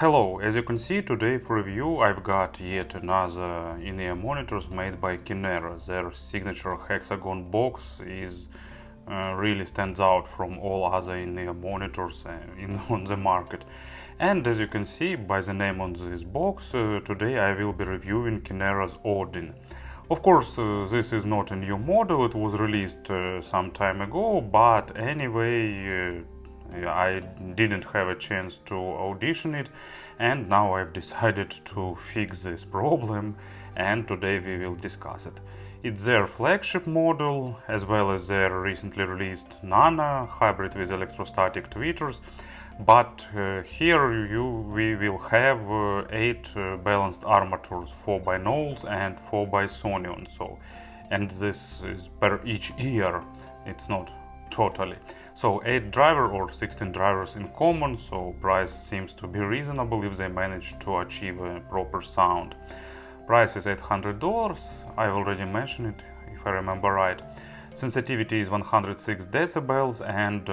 Hello, as you can see today for review I've got yet another in-ear monitors made by Kinera. Their signature hexagon box really stands out from all other in-ear monitors on the market. And as you can see by the name on this box, today I will be reviewing Kinera's Odin. Of course, this is not a new model, it was released some time ago, but anyway, I didn't have a chance to audition it, and now I've decided to fix this problem, and today we will discuss it. It's their flagship model, as well as their recently released Nana hybrid with electrostatic tweeters, but here we will have 8 balanced armatures, 4 by Knowles and 4 by Sonion, and this is per each ear, it's not totally. So 8 driver or 16 drivers in common, so price seems to be reasonable if they manage to achieve a proper sound. Price is $800, I already mentioned it if I remember right. Sensitivity is 106 decibels and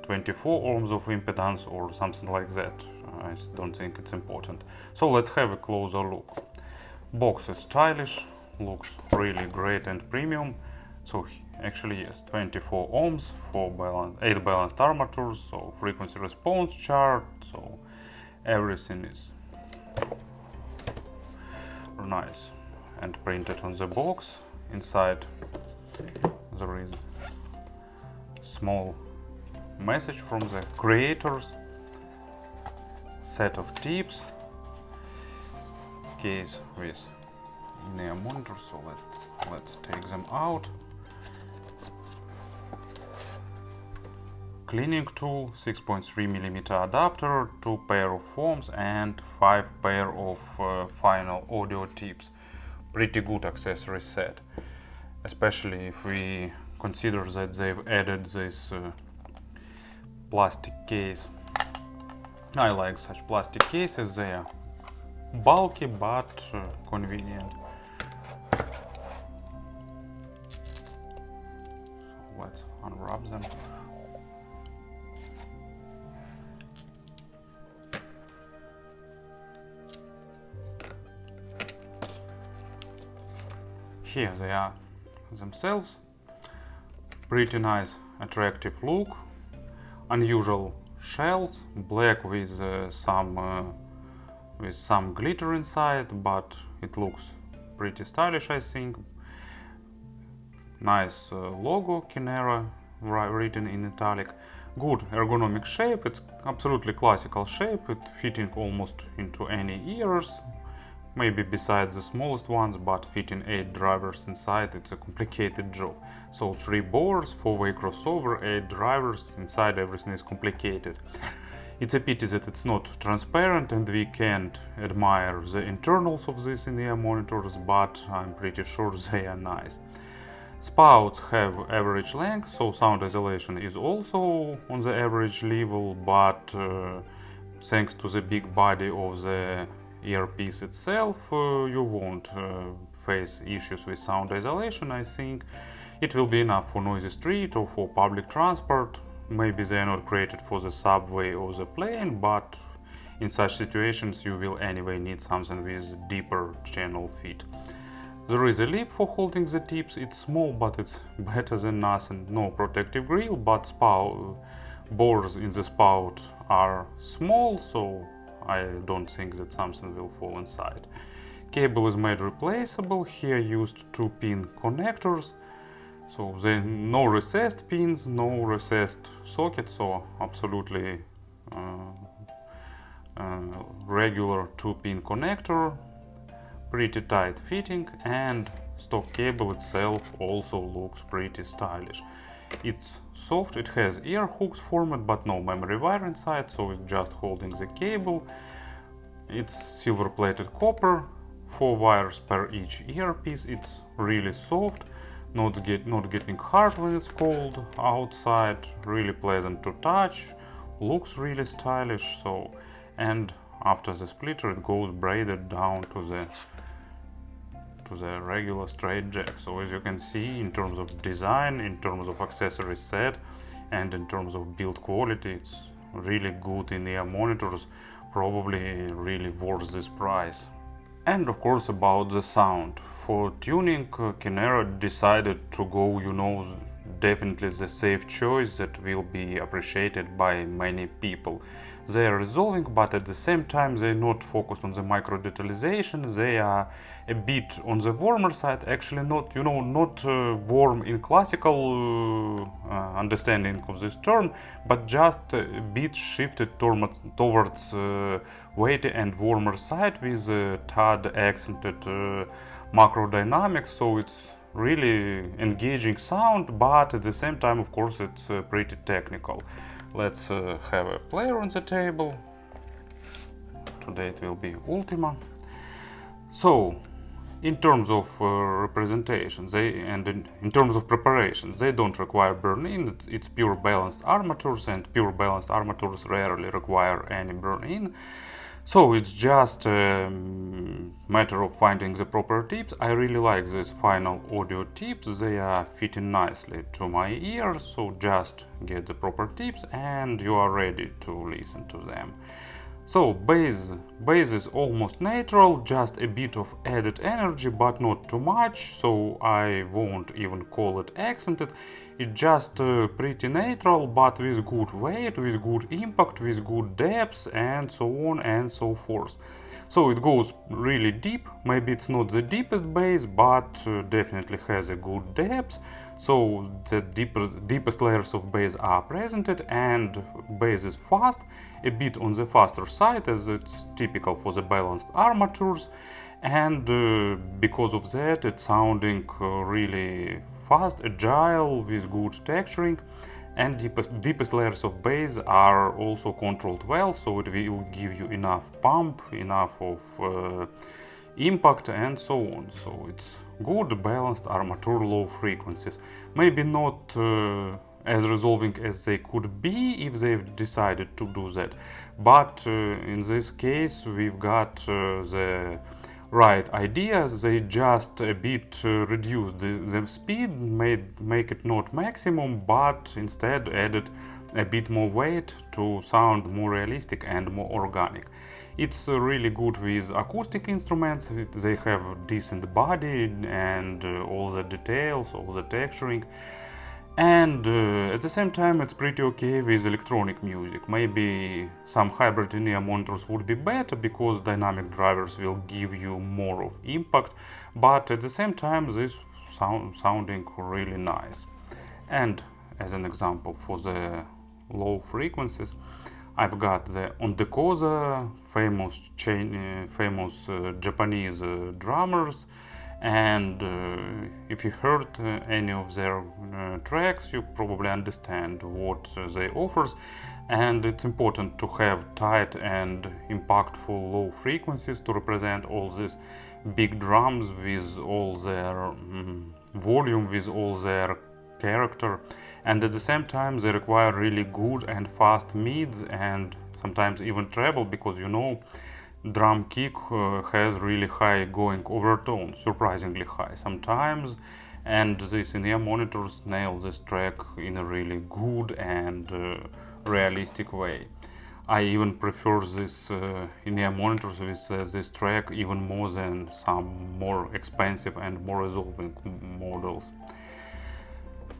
24 ohms of impedance or something like that. I don't think it's important. So let's have a closer look. Box is stylish, looks really great and premium. So actually yes, 24 ohms, 8 balanced armatures, so frequency response chart, so everything is nice and printed on the box. Inside there is small message from the creators, set of tips, case with in-ear monitor, so let's take them out. Cleaning tool, 6.3mm adapter, 2 pair of foams and 5 pair of final audio tips. Pretty good accessory set, especially if we consider that they've added this plastic case. I like such plastic cases, they are bulky but convenient. So let's unwrap them. Here they are themselves. Pretty nice, attractive look. Unusual shells, black with some glitter inside, but it looks pretty stylish, I think. Nice logo, Kinera, written in italic. Good ergonomic shape, it's absolutely classical shape, it fitting almost into any ears. Maybe besides the smallest ones, but fitting 8 drivers inside, it's a complicated job. So 3 boards, 4-way crossover, 8 drivers, inside everything is complicated. It's a pity that it's not transparent and we can't admire the internals of these in-ear monitors, but I'm pretty sure they are nice. Spouts have average length, so sound isolation is also on the average level, but thanks to the big body of the earpiece itself, you won't face issues with sound isolation. I think it will be enough for noisy street or for public transport. Maybe they are not created for the subway or the plane, but in such situations you will anyway need something with deeper channel fit. There is a lip for holding the tips, it's small but it's better than nothing. No protective grill, but bores in the spout are small, so I don't think that something will fall inside. Cable is made replaceable, here used 2-pin connectors, so there are no recessed pins, no recessed socket, so absolutely regular 2-pin connector, pretty tight fitting, and stock cable itself also looks pretty stylish. It's soft, it has ear hooks formed but no memory wire inside, so it's just holding the cable. It's silver plated copper, 4 wires per each earpiece. It's really soft, not getting hard when it's cold outside, really pleasant to touch, looks really stylish. So, and after the splitter it goes braided down to the regular straight jack. So as you can see, in terms of design, in terms of accessory set, and in terms of build quality, it's really good in-ear monitors probably really worth this price. And of course about the sound. For tuning, Kinera decided to go, definitely the safe choice that will be appreciated by many people. They are resolving, but at the same time they are not focused on the micro detalization. They are a bit on the warmer side, actually not, not warm in classical understanding of this term, but just a bit shifted towards weighty and warmer side with tad accented macro dynamics. So it's really engaging sound, but at the same time, of course, it's pretty technical. Let's have a player on the table. Today it will be Ultima. So, in terms of representation, in terms of preparation, they don't require burn-in. It's pure balanced armatures, and pure balanced armatures rarely require any burn-in. So it's just a matter of finding the proper tips. I really like these final audio tips. They are fitting nicely to my ears, so just get the proper tips and you are ready to listen to them. So bass is almost natural, just a bit of added energy, but not too much, so I won't even call it accented. It's just pretty natural, but with good weight, with good impact, with good depth, and so on and so forth. So it goes really deep. Maybe it's not the deepest bass, but definitely has a good depth. So the deepest layers of bass are presented, and bass is fast, a bit on the faster side, as it's typical for the balanced armatures. And because of that, it's sounding really fast, agile, with good texturing, and deepest layers of bass are also controlled well, so it will give you enough pump, enough of impact, and so on. So it's good balanced armature low frequencies. Maybe not as resolving as they could be if they've decided to do that, but in this case we've got the right ideas. They just a bit reduced the speed, make it not maximum, but instead added a bit more weight to sound more realistic and more organic. It's really good with acoustic instruments. They have decent body and all the details, all the texturing. And at the same time, it's pretty okay with electronic music. Maybe some hybrid in-ear monitors would be better because dynamic drivers will give you more of impact, but at the same time, this sounding really nice. And as an example for the low frequencies, I've got the Ondekoza, famous Japanese drummers. And if you heard any of their tracks, you probably understand what they offer. And it's important to have tight and impactful low frequencies to represent all these big drums with all their volume, with all their character. And at the same time, they require really good and fast mids and sometimes even treble, because drum kick has really high going overtones, surprisingly high sometimes, and these in-ear monitors nail this track in a really good and realistic way. I even prefer this in-ear monitors with this track even more than some more expensive and more resolving models.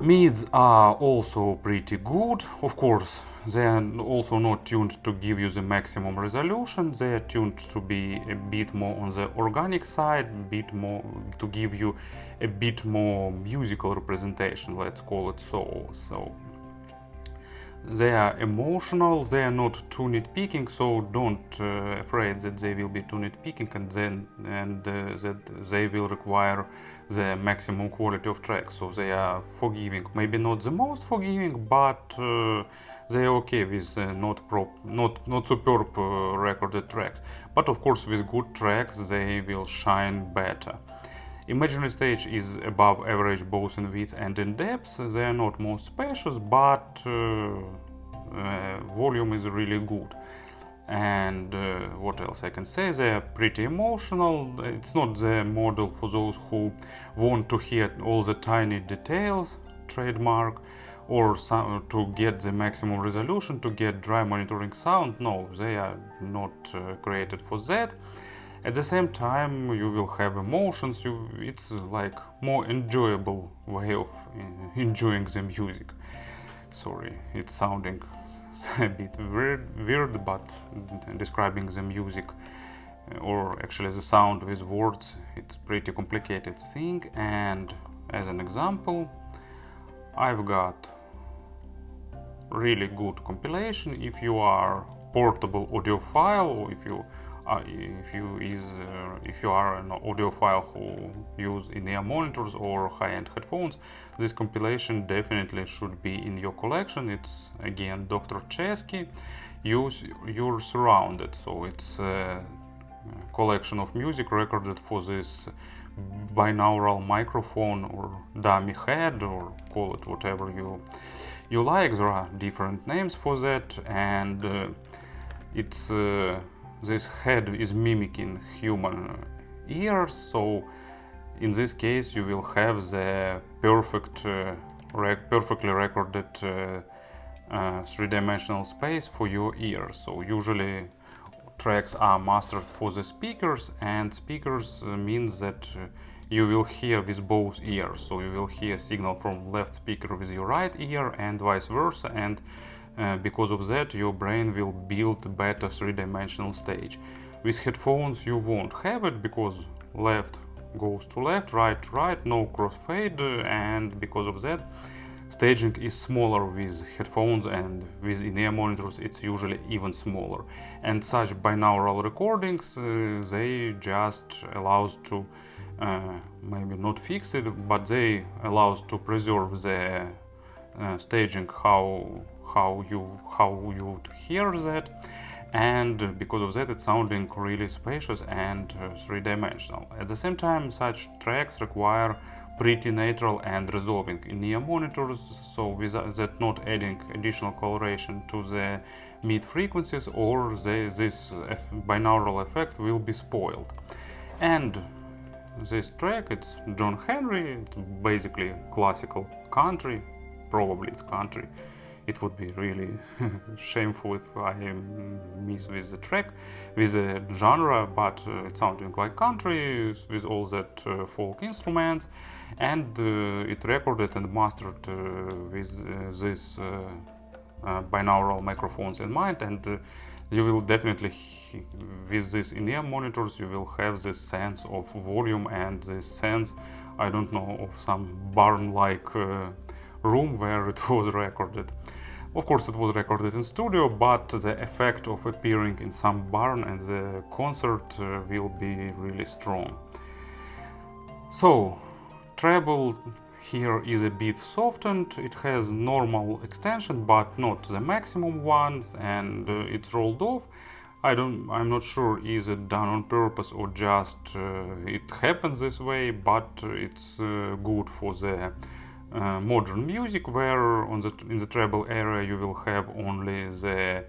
Mids are also pretty good. Of course, they are also not tuned to give you the maximum resolution. They are tuned to be a bit more on the organic side, a bit more to give you a bit more musical representation, let's call it so. So they are emotional, they are not too nitpicking, so don't afraid that they will be too nitpicking and that they will require the maximum quality of tracks. So they are forgiving, maybe not the most forgiving, but they are okay with not superb recorded tracks. But of course, with good tracks, they will shine better. Imaginary stage is above average both in width and in depth. They are not most spacious, but volume is really good. And what else I can say? They are pretty emotional. It's not the model for those who want to hear all the tiny details, trademark, or to get the maximum resolution, to get dry monitoring sound. No, they are not created for that. At the same time, you will have emotions. It's like more enjoyable way of enjoying the music. Sorry, it's sounding a bit weird, but describing the music or actually the sound with words, it's pretty complicated thing. And as an example, I've got really good compilation. If you are portable audiophile, or if you are an audiophile who use in-ear monitors or high-end headphones, this compilation definitely should be in your collection. It's again Dr. Chesky, You're Surrounded. So it's a collection of music recorded for this binaural microphone or dummy head, or call it whatever you like. There are different names for that, and it's this head is mimicking human ears, so in this case you will have the perfectly recorded three-dimensional space for your ears. So usually tracks are mastered for the speakers, and speakers means that you will hear with both ears. So you will hear signal from left speaker with your right ear and vice versa, and because of that your brain will build better three-dimensional stage. With headphones you won't have it, because left goes to left, right to right, no crossfade, and because of that staging is smaller with headphones, and with in-ear monitors it's usually even smaller. And such binaural recordings, they just allows to maybe not fix it, but they allows to preserve the staging how you would hear that, and because of that it's sounding really spacious and three-dimensional. At the same time, such tracks require pretty natural and resolving in-ear monitors, so with that not adding additional coloration to the mid frequencies, or this binaural effect will be spoiled. And this track, it's John Henry, it's basically classical country, probably it's country. It would be really shameful if I miss with the track, with the genre, but it's sounding like country with all that folk instruments, and it recorded and mastered with this binaural microphones in mind, and you will definitely, with these in-ear monitors, you will have this sense of volume and this sense, I don't know, of some barn-like room where it was recorded. Of course it was recorded in studio, but the effect of appearing in some barn and the concert will be really strong. So treble here is a bit softened, it has normal extension but not the maximum ones, and it's rolled off. I'm not sure is it done on purpose or just it happens this way, but it's good for the modern music, where in the treble area you will have only the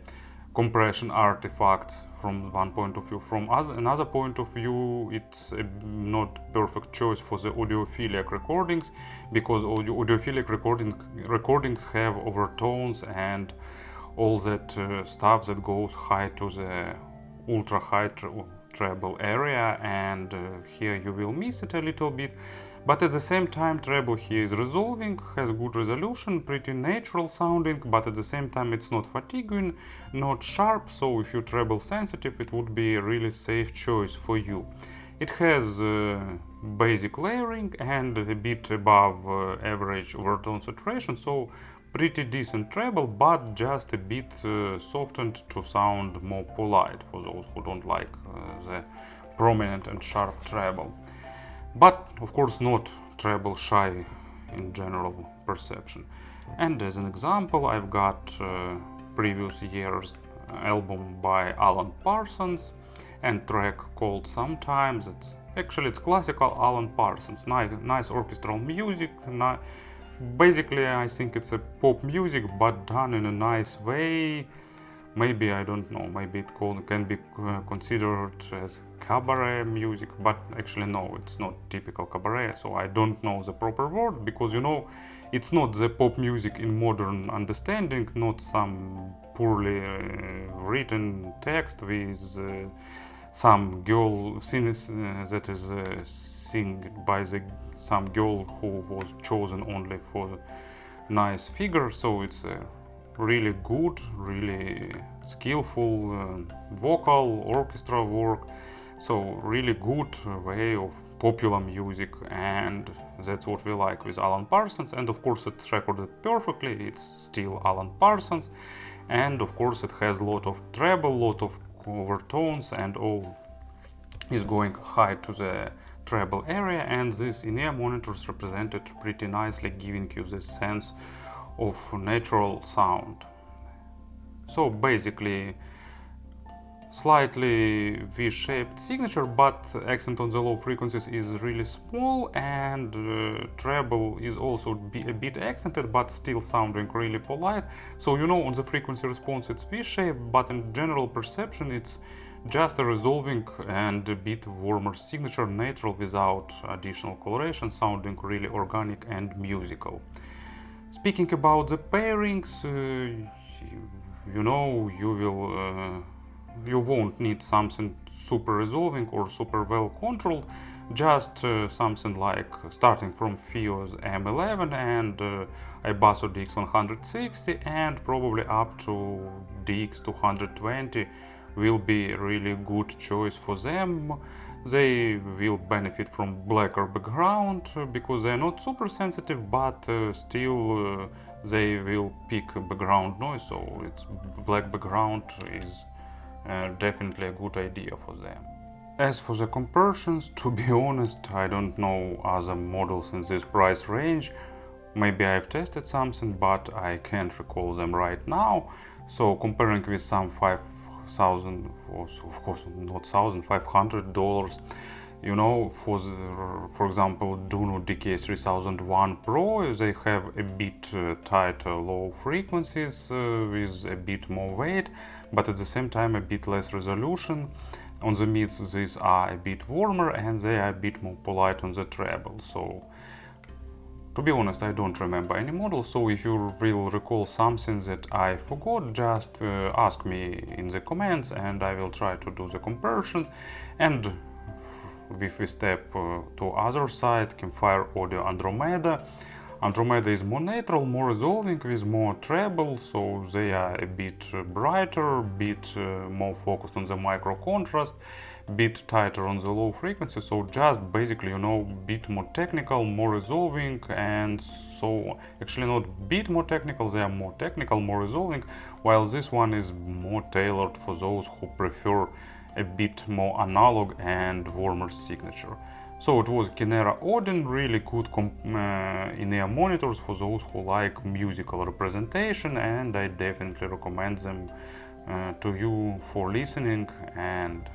compression artifacts from one point of view. From another point of view, it's not perfect choice for the audiophilic recordings, because audiophilic recordings have overtones and all that stuff that goes high to the ultra high treble area, and here you will miss it a little bit. But at the same time, treble here is resolving, has good resolution, pretty natural sounding, but at the same time it's not fatiguing, not sharp, so if you're treble sensitive it would be a really safe choice for you. It has basic layering and a bit above average overtone saturation, so pretty decent treble, but just a bit softened to sound more polite for those who don't like the prominent and sharp treble. But of course not treble shy in general perception. And as an example, I've got previous year's album by Alan Parsons and track called Sometimes. It's classical Alan Parsons, nice orchestral music. Basically I think it's a pop music but done in a nice way. Maybe, I don't know, maybe it can be considered as cabaret music, but actually no, it's not typical cabaret, so I don't know the proper word, because It's not the pop music in modern understanding, not some poorly written text with some girl that is sing by some girl who was chosen only for nice figure. So it's a really good, really skillful vocal orchestra work. So really good way of popular music, and that's what we like with Alan Parsons. And of course it's recorded perfectly, it's still Alan Parsons, and of course it has a lot of treble, lot of overtones, and all is going high to the treble area, and these in-ear monitors represented pretty nicely, giving you this sense of natural sound. So basically slightly V-shaped signature, but accent on the low frequencies is really small, and treble is also a bit accented but still sounding really polite. So you know, on the frequency response it's V-shaped, but in general perception it's just a resolving and a bit warmer signature, natural without additional coloration, sounding really organic and musical. Speaking about the pairings, you know, you won't need something super resolving or super well controlled, just something like starting from Fio's M11 and iBasso DX160 and probably up to DX220 will be a really good choice for them. They will benefit from blacker background because they're not super sensitive, but still they will pick background noise, so it's black background is definitely a good idea for them. As for the comparisons, to be honest, I don't know other models in this price range. Maybe I've tested something, but I can't recall them right now. So comparing with some 5,000, of course not $500, you know, for example Duno DK3001 Pro, they have a bit tighter low frequencies with a bit more weight, but at the same time a bit less resolution. On the mids these are a bit warmer and they are a bit more polite on the treble. So to be honest, I don't remember any model, so if you will recall something that I forgot, just ask me in the comments and I will try to do the comparison. And if we step to other side, Campfire Audio Andromeda. Andromeda is more natural, more resolving with more treble, so they are a bit brighter, bit more focused on the micro contrast, bit tighter on the low frequency, so just basically, you know, bit more technical, more resolving, and so actually not bit more technical, they are more technical, more resolving, while this one is more tailored for those who prefer a bit more analog and warmer signature. So it was Kinera Odin, really good in-ear monitors for those who like musical representation, and I definitely recommend them to you for listening. And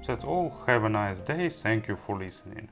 that's all. Have a nice day. Thank you for listening.